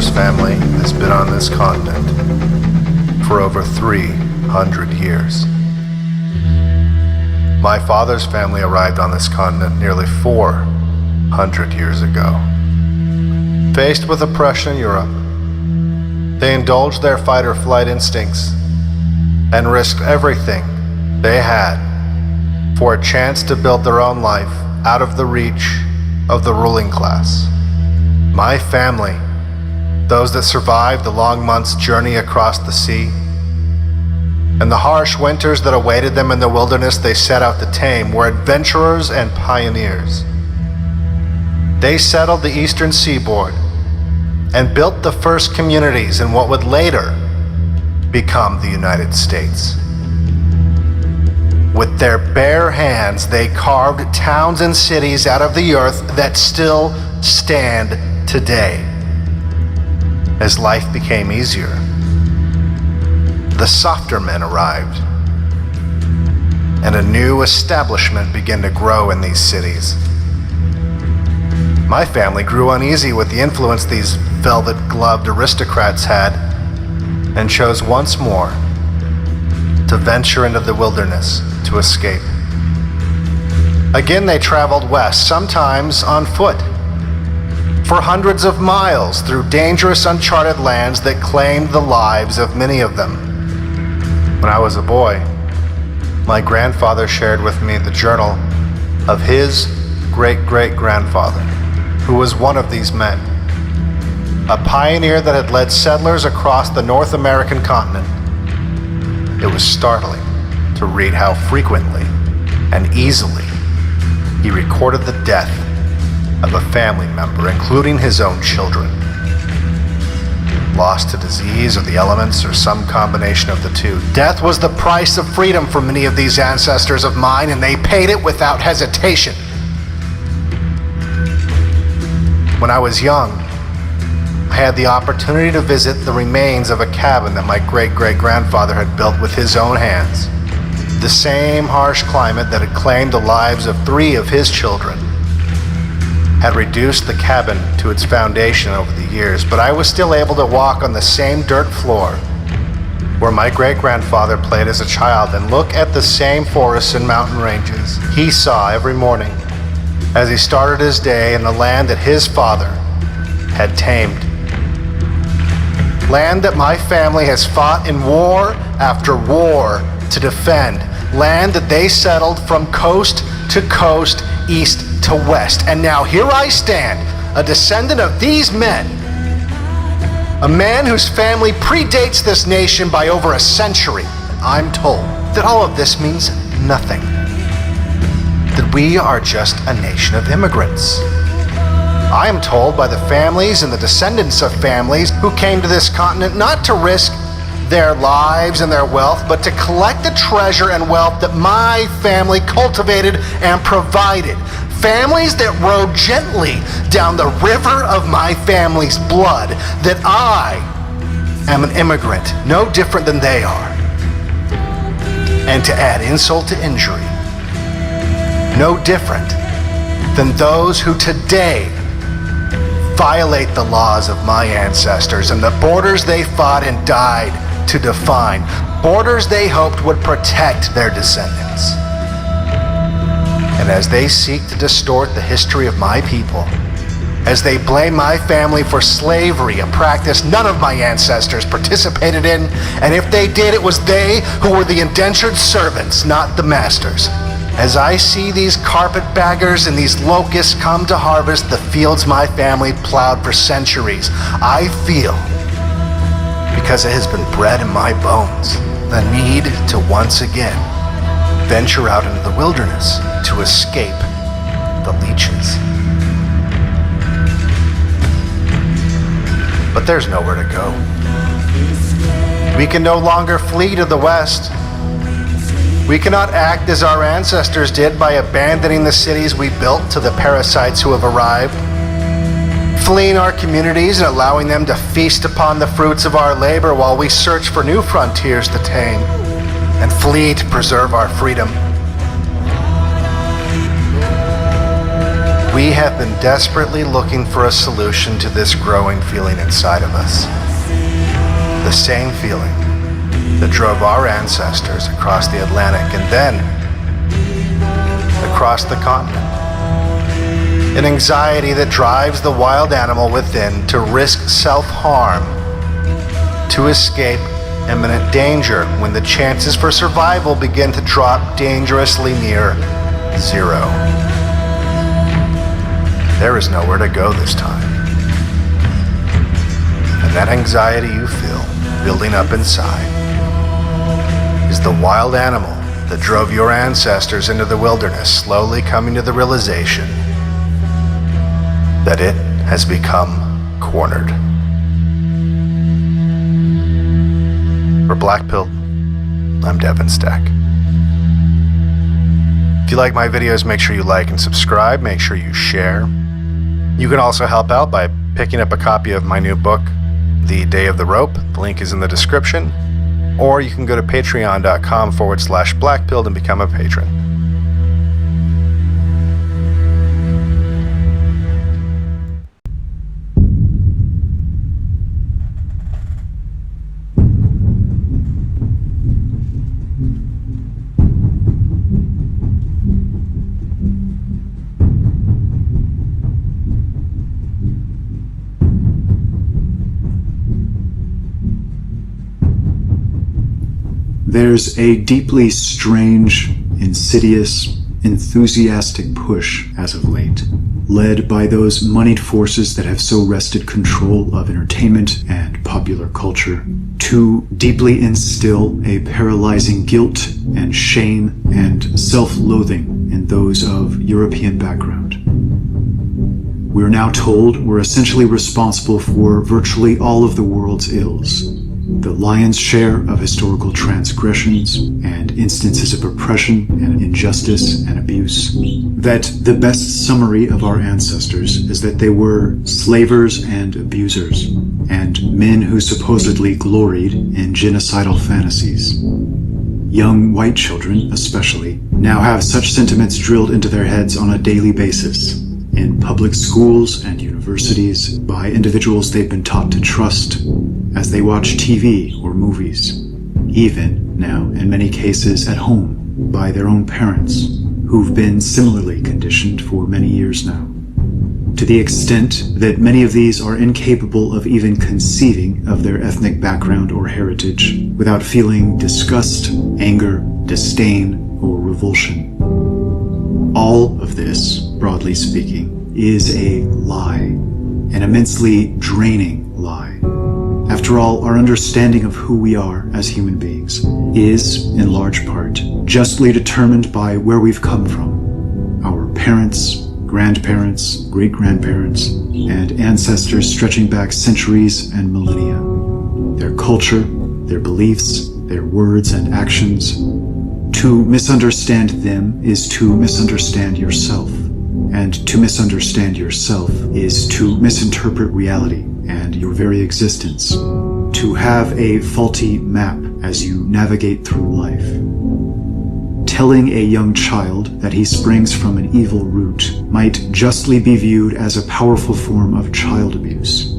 father's family has been on this continent for over 300 years. My father's family arrived on this continent nearly 400 years ago. Faced with oppression in Europe, they indulged their fight-or-flight instincts and risked everything they had for a chance to build their own life out of the reach of the ruling class. My family, those that survived the long months' journey across the sea, and the harsh winters that awaited them in the wilderness they set out to tame, were adventurers and pioneers. They settled the eastern seaboard and built the first communities in what would later become the United States. With their bare hands, they carved towns and cities out of the earth that still stand today. As life became easier, the softer men arrived, and a new establishment began to grow in these cities. My family grew uneasy with the influence these velvet-gloved aristocrats had, and chose once more to venture into the wilderness to escape. Again, they traveled west, sometimes on foot, for hundreds of miles through dangerous, uncharted lands that claimed the lives of many of them. When I was a boy, my grandfather shared with me the journal of his great-great-grandfather, who was one of these men, a pioneer that had led settlers across the North American continent. It was startling to read how frequently and easily he recorded the death of a family member, including his own children, lost to disease or the elements or some combination of the two. Death was the price of freedom for many of these ancestors of mine, and they paid it without hesitation. When I was young, I had the opportunity to visit the remains of a cabin that my great-great-grandfather had built with his own hands. The same harsh climate that had claimed the lives of 3 of his children had reduced the cabin to its foundation over the years, but I was still able to walk on the same dirt floor where my great-grandfather played as a child and look at the same forests and mountain ranges he saw every morning as he started his day in the land that his father had tamed. Land that my family has fought in war after war to defend. Land that they settled from coast to coast, east to west. And now here I stand, a descendant of these men, a man whose family predates this nation by over a century. I'm told that all of this means nothing, that we are just a nation of immigrants. I am told by the families and the descendants of families who came to this continent not to risk their lives and their wealth, but to collect the treasure and wealth that my family cultivated and provided. Families that rode gently down the river of my family's blood, that I am an immigrant, no different than they are. And to add insult to injury, no different than those who today violate the laws of my ancestors and the borders they fought and died to define, borders they hoped would protect their descendants. And as they seek to distort the history of my people, as they blame my family for slavery, a practice none of my ancestors participated in, and if they did, it was they who were the indentured servants, not the masters. As I see these carpetbaggers and these locusts come to harvest the fields my family plowed for centuries, I feel, because it has been bred in my bones, the need to once again venture out into the wilderness to escape the leeches. But there's nowhere to go. We can no longer flee to the west. We cannot act as our ancestors did by abandoning the cities we built to the parasites who have arrived, fleeing our communities and allowing them to feast upon the fruits of our labor while we search for new frontiers to tame and flee to preserve our freedom. We have been desperately looking for a solution to this growing feeling inside of us. The same feeling that drove our ancestors across the Atlantic and then across the continent. An anxiety that drives the wild animal within to risk self-harm, to escape imminent danger when the chances for survival begin to drop dangerously near zero. There is nowhere to go this time. And that anxiety you feel building up inside is the wild animal that drove your ancestors into the wilderness, slowly coming to the realization that it has become cornered. For Black Pill, I'm Devin Stack. If you like my videos, make sure you like and subscribe. Make sure you share. You can also help out by picking up a copy of my new book, The Day of the Rope. The link is in the description. Or you can go to patreon.com/blackpilled and become a patron. There's a deeply strange, insidious, enthusiastic push as of late, led by those moneyed forces that have so wrested control of entertainment and popular culture, to deeply instill a paralyzing guilt and shame and self-loathing in those of European background. We're now told we're essentially responsible for virtually all of the world's ills. The lion's share of historical transgressions and instances of oppression and injustice and abuse. That the best summary of our ancestors is that they were slavers and abusers, and men who supposedly gloried in genocidal fantasies. Young white children, especially, now have such sentiments drilled into their heads on a daily basis, in public schools and universities, by individuals they've been taught to trust, as they watch TV or movies, even now, in many cases, at home, by their own parents, who've been similarly conditioned for many years now. To the extent that many of these are incapable of even conceiving of their ethnic background or heritage without feeling disgust, anger, disdain, or revulsion. All of this, broadly speaking, is a lie, an immensely draining lie. After all, our understanding of who we are as human beings is, in large part, justly determined by where we've come from. Our parents, grandparents, great-grandparents, and ancestors stretching back centuries and millennia. Their culture, their beliefs, their words and actions. To misunderstand them is to misunderstand yourself. And to misunderstand yourself is to misinterpret reality and your very existence. To have a faulty map as you navigate through life. Telling a young child that he springs from an evil root might justly be viewed as a powerful form of child abuse.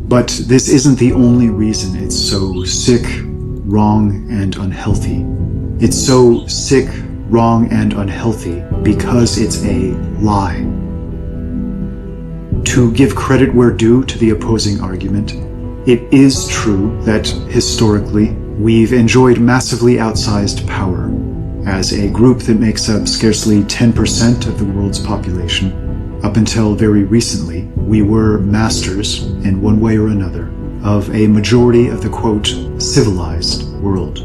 But this isn't the only reason it's so sick, wrong, and unhealthy. It's so sick, wrong, and unhealthy because it's a lie. To give credit where due to the opposing argument, it is true that, historically, we've enjoyed massively outsized power. As a group that makes up scarcely 10% of the world's population, up until very recently, we were masters, in one way or another, of a majority of the, quote, civilized world.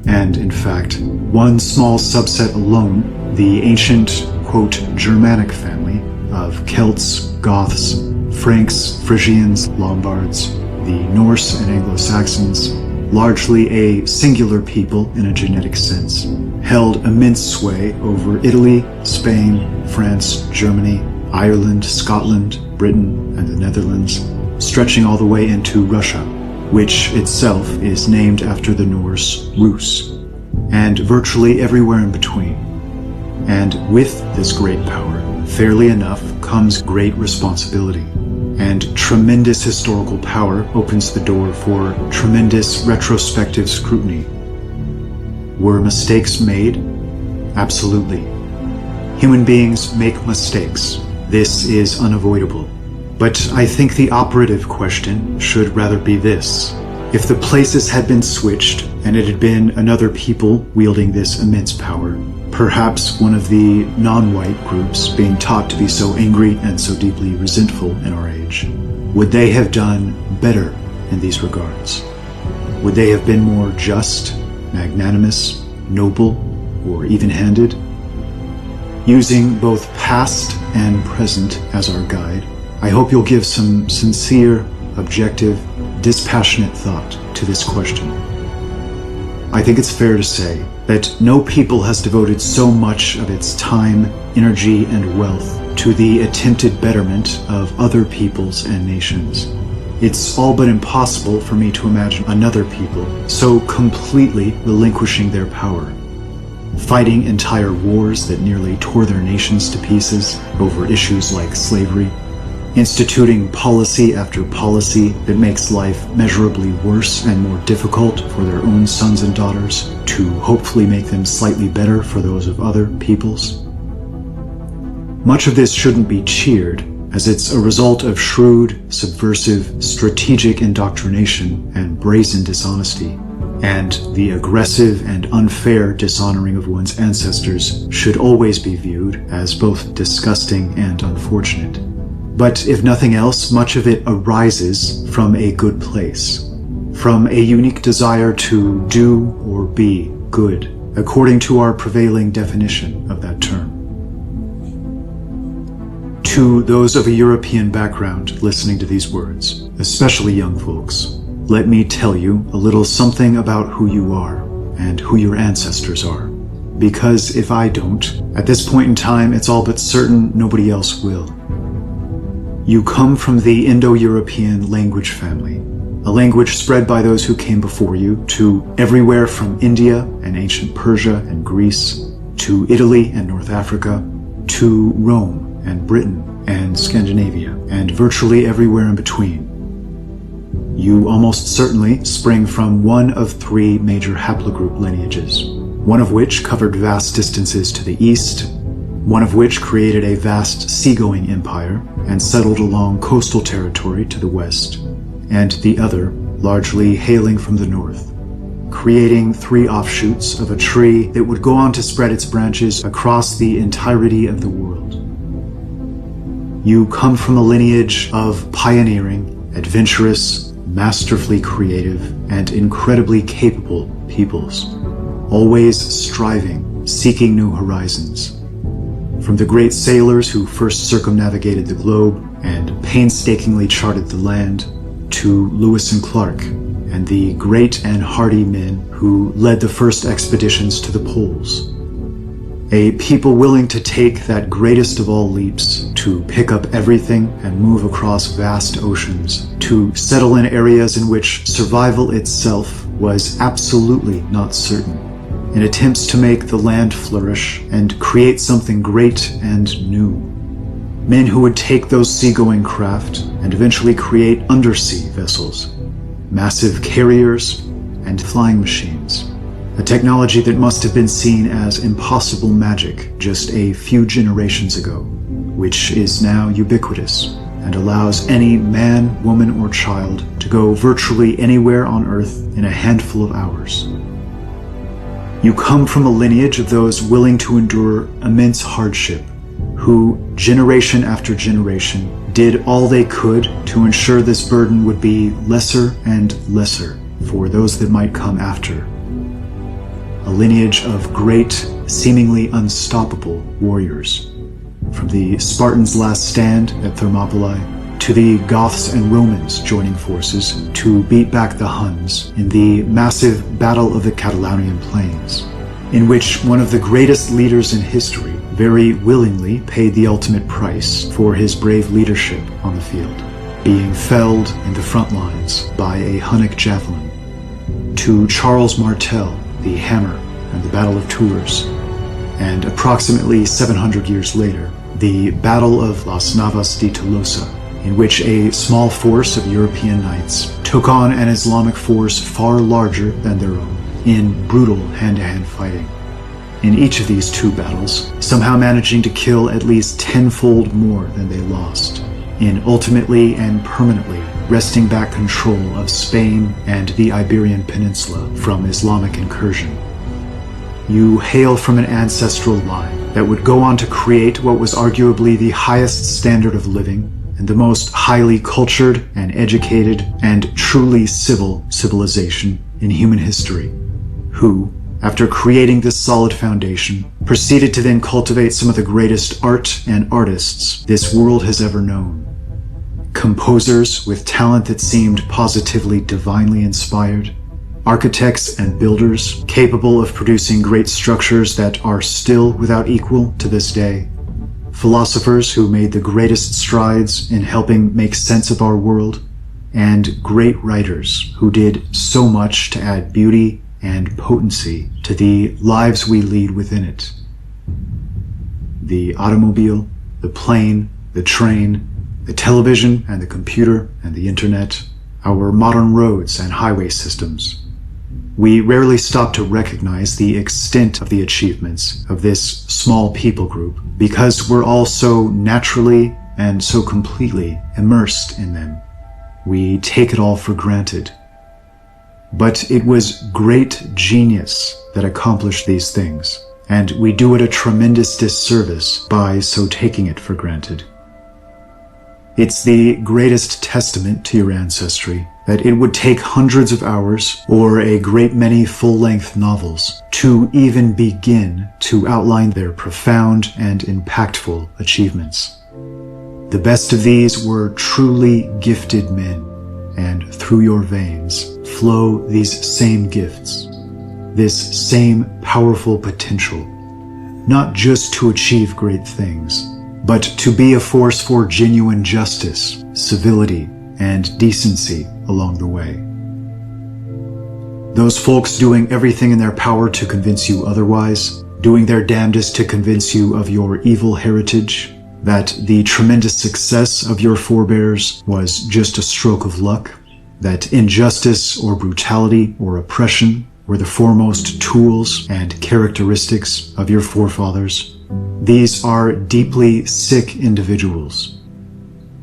And, in fact, one small subset alone, the ancient, quote, Germanic family of Celts, Goths, Franks, Frisians, Lombards, the Norse and Anglo-Saxons, largely a singular people in a genetic sense, held immense sway over Italy, Spain, France, Germany, Ireland, Scotland, Britain, and the Netherlands, stretching all the way into Russia, which itself is named after the Norse Rus, and virtually everywhere in between. And with this great power fairly enough, comes great responsibility. And tremendous historical power opens the door for tremendous retrospective scrutiny. Were mistakes made? Absolutely. Human beings make mistakes. This is unavoidable. But I think the operative question should rather be this. If the places had been switched, and it had been another people wielding this immense power, perhaps one of the non-white groups being taught to be so angry and so deeply resentful in our age, would they have done better in these regards? Would they have been more just, magnanimous, noble, or even-handed? Using both past and present as our guide, I hope you'll give some sincere, objective, dispassionate thought to this question. I think it's fair to say that no people has devoted so much of its time, energy, and wealth to the attempted betterment of other peoples and nations. It's all but impossible for me to imagine another people so completely relinquishing their power, fighting entire wars that nearly tore their nations to pieces over issues like slavery, instituting policy after policy that makes life measurably worse and more difficult for their own sons and daughters to hopefully make them slightly better for those of other peoples. Much of this shouldn't be cheered, as it's a result of shrewd, subversive, strategic indoctrination and brazen dishonesty, and the aggressive and unfair dishonoring of one's ancestors should always be viewed as both disgusting and unfortunate. But if nothing else, much of it arises from a good place, from a unique desire to do or be good, according to our prevailing definition of that term. To those of a European background listening to these words, especially young folks, let me tell you a little something about who you are and who your ancestors are. Because if I don't, at this point in time, it's all but certain nobody else will. You come from the Indo-European language family, a language spread by those who came before you to everywhere from India and ancient Persia and Greece, to Italy and North Africa, to Rome and Britain and Scandinavia, and virtually everywhere in between. You almost certainly spring from one of three major haplogroup lineages, one of which covered vast distances to the east, one of which created a vast seagoing empire and settled along coastal territory to the west, and the other largely hailing from the north, creating three offshoots of a tree that would go on to spread its branches across the entirety of the world. You come from a lineage of pioneering, adventurous, masterfully creative, and incredibly capable peoples, always striving, seeking new horizons. From the great sailors who first circumnavigated the globe and painstakingly charted the land, to Lewis and Clark, and the great and hardy men who led the first expeditions to the poles. A people willing to take that greatest of all leaps, to pick up everything and move across vast oceans, to settle in areas in which survival itself was absolutely not certain, in attempts to make the land flourish and create something great and new. Men who would take those seagoing craft and eventually create undersea vessels, massive carriers, and flying machines. A technology that must have been seen as impossible magic just a few generations ago, which is now ubiquitous and allows any man, woman, or child to go virtually anywhere on Earth in a handful of hours. You come from a lineage of those willing to endure immense hardship, who, generation after generation, did all they could to ensure this burden would be lesser and lesser for those that might come after. A lineage of great, seemingly unstoppable warriors, from the Spartans' last stand at Thermopylae, to the Goths and Romans joining forces to beat back the Huns in the massive Battle of the Catalaunian Plains, in which one of the greatest leaders in history very willingly paid the ultimate price for his brave leadership on the field, being felled in the front lines by a Hunnic javelin, to Charles Martel, the Hammer, and the Battle of Tours, and approximately 700 years later, the Battle of Las Navas de Tolosa, in which a small force of European knights took on an Islamic force far larger than their own in brutal hand-to-hand fighting. In each of these two battles, somehow managing to kill at least tenfold more than they lost, in ultimately and permanently wresting back control of Spain and the Iberian Peninsula from Islamic incursion. You hail from an ancestral line that would go on to create what was arguably the highest standard of living and the most highly cultured and educated and truly civil civilization in human history, who, after creating this solid foundation, proceeded to then cultivate some of the greatest art and artists this world has ever known. Composers with talent that seemed positively divinely inspired, architects and builders capable of producing great structures that are still without equal to this day, philosophers who made the greatest strides in helping make sense of our world, and great writers who did so much to add beauty and potency to the lives we lead within it. The automobile, the plane, the train, the television and the computer and the internet, our modern roads and highway systems. We rarely stop to recognize the extent of the achievements of this small people group because we're all so naturally and so completely immersed in them. We take it all for granted. But it was great genius that accomplished these things, and we do it a tremendous disservice by so taking it for granted. It's the greatest testament to your ancestry that it would take hundreds of hours or a great many full-length novels to even begin to outline their profound and impactful achievements. The best of these were truly gifted men, and through your veins flow these same gifts, this same powerful potential, not just to achieve great things, but to be a force for genuine justice, civility, and decency along the way. Those folks doing everything in their power to convince you otherwise, doing their damnedest to convince you of your evil heritage, that the tremendous success of your forebears was just a stroke of luck, that injustice or brutality or oppression were the foremost tools and characteristics of your forefathers. These are deeply sick individuals,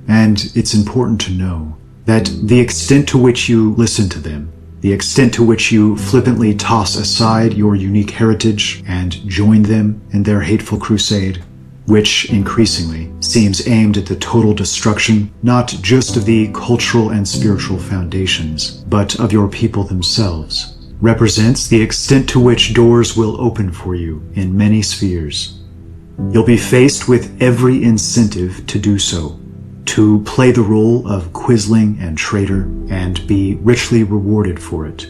and it's important to know that the extent to which you listen to them, the extent to which you flippantly toss aside your unique heritage and join them in their hateful crusade, which increasingly seems aimed at the total destruction not just of the cultural and spiritual foundations, but of your people themselves, represents the extent to which doors will open for you in many spheres. You'll be faced with every incentive to do so, to play the role of quisling and traitor and be richly rewarded for it.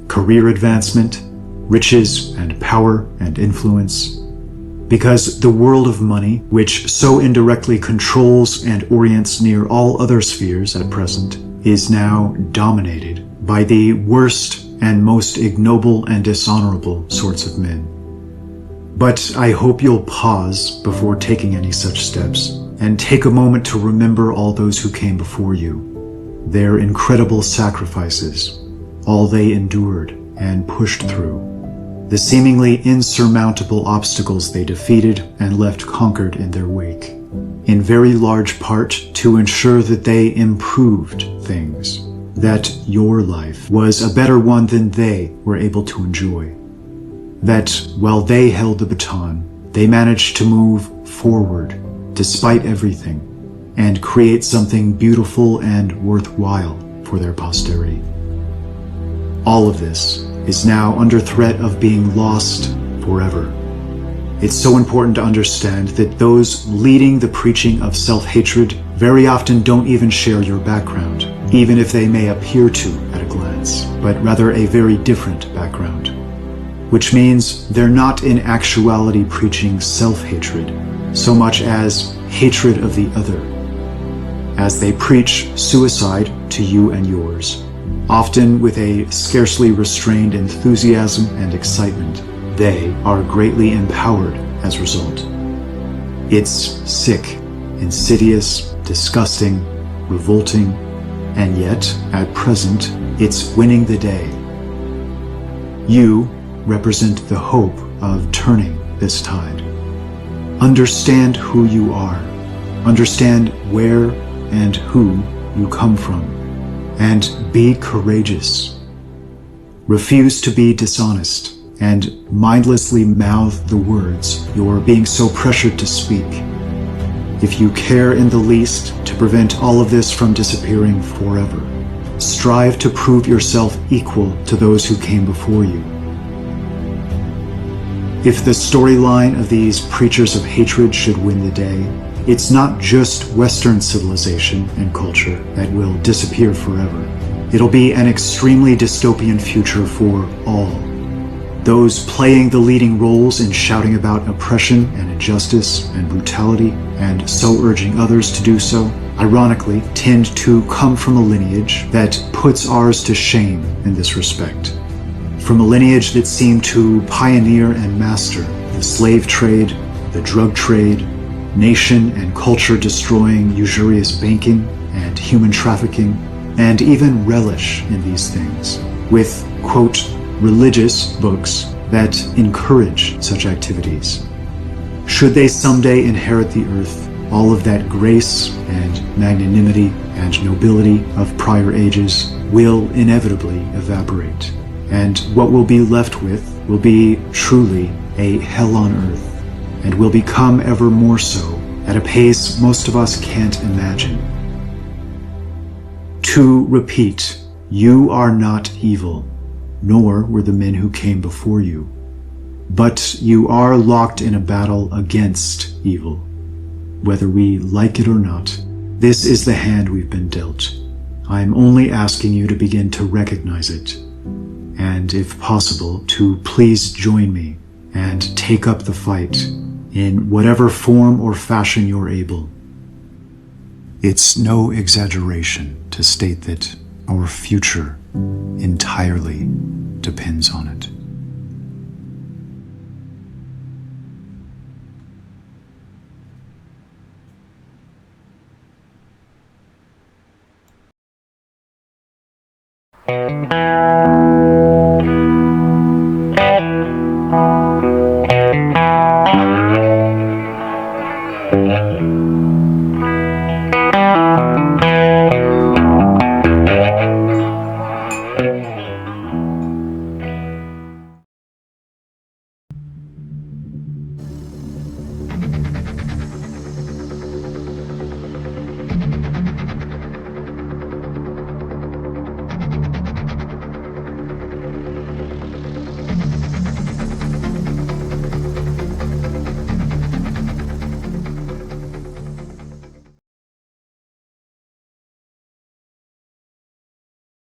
Career advancement, riches and power and influence. Because the world of money, which so indirectly controls and orients near all other spheres at present, is now dominated by the worst and most ignoble and dishonorable sorts of men. But I hope you'll pause before taking any such steps, and take a moment to remember all those who came before you, their incredible sacrifices, all they endured and pushed through, the seemingly insurmountable obstacles they defeated and left conquered in their wake, in very large part to ensure that they improved things, that your life was a better one than they were able to enjoy. That while they held the baton, they managed to move forward despite everything and create something beautiful and worthwhile for their posterity. All of this is now under threat of being lost forever. It's so important to understand that those leading the preaching of self-hatred very often don't even share your background, even if they may appear to at a glance, but rather a very different background. Which means they're not in actuality preaching self-hatred, so much as hatred of the other, as they preach suicide to you and yours, often with a scarcely restrained enthusiasm and excitement. They are greatly empowered as a result. It's sick, insidious, disgusting, revolting, and yet, at present, it's winning the day. You represent the hope of turning this tide. Understand who you are. Understand where and who you come from. And be courageous. Refuse to be dishonest and mindlessly mouth the words you're being so pressured to speak. If you care in the least to prevent all of this from disappearing forever, strive to prove yourself equal to those who came before you. If the storyline of these preachers of hatred should win the day, it's not just Western civilization and culture that will disappear forever. It'll be an extremely dystopian future for all. Those playing the leading roles in shouting about oppression and injustice and brutality, and so urging others to do so, ironically tend to come from a lineage that puts ours to shame in this respect. From a lineage that seemed to pioneer and master the slave trade, the drug trade, nation and culture destroying usurious banking and human trafficking, and even relish in these things, with, quote, religious books that encourage such activities. Should they someday inherit the earth, all of that grace and magnanimity and nobility of prior ages will inevitably evaporate, and what will be left with will be truly a hell on earth, and will become ever more so at a pace most of us can't imagine. To repeat, you are not evil, nor were the men who came before you. But you are locked in a battle against evil. Whether we like it or not, this is the hand we've been dealt. I'm only asking you to begin to recognize it, and if possible, to please join me and take up the fight in whatever form or fashion you're able. It's no exaggeration to state that our future entirely depends on it.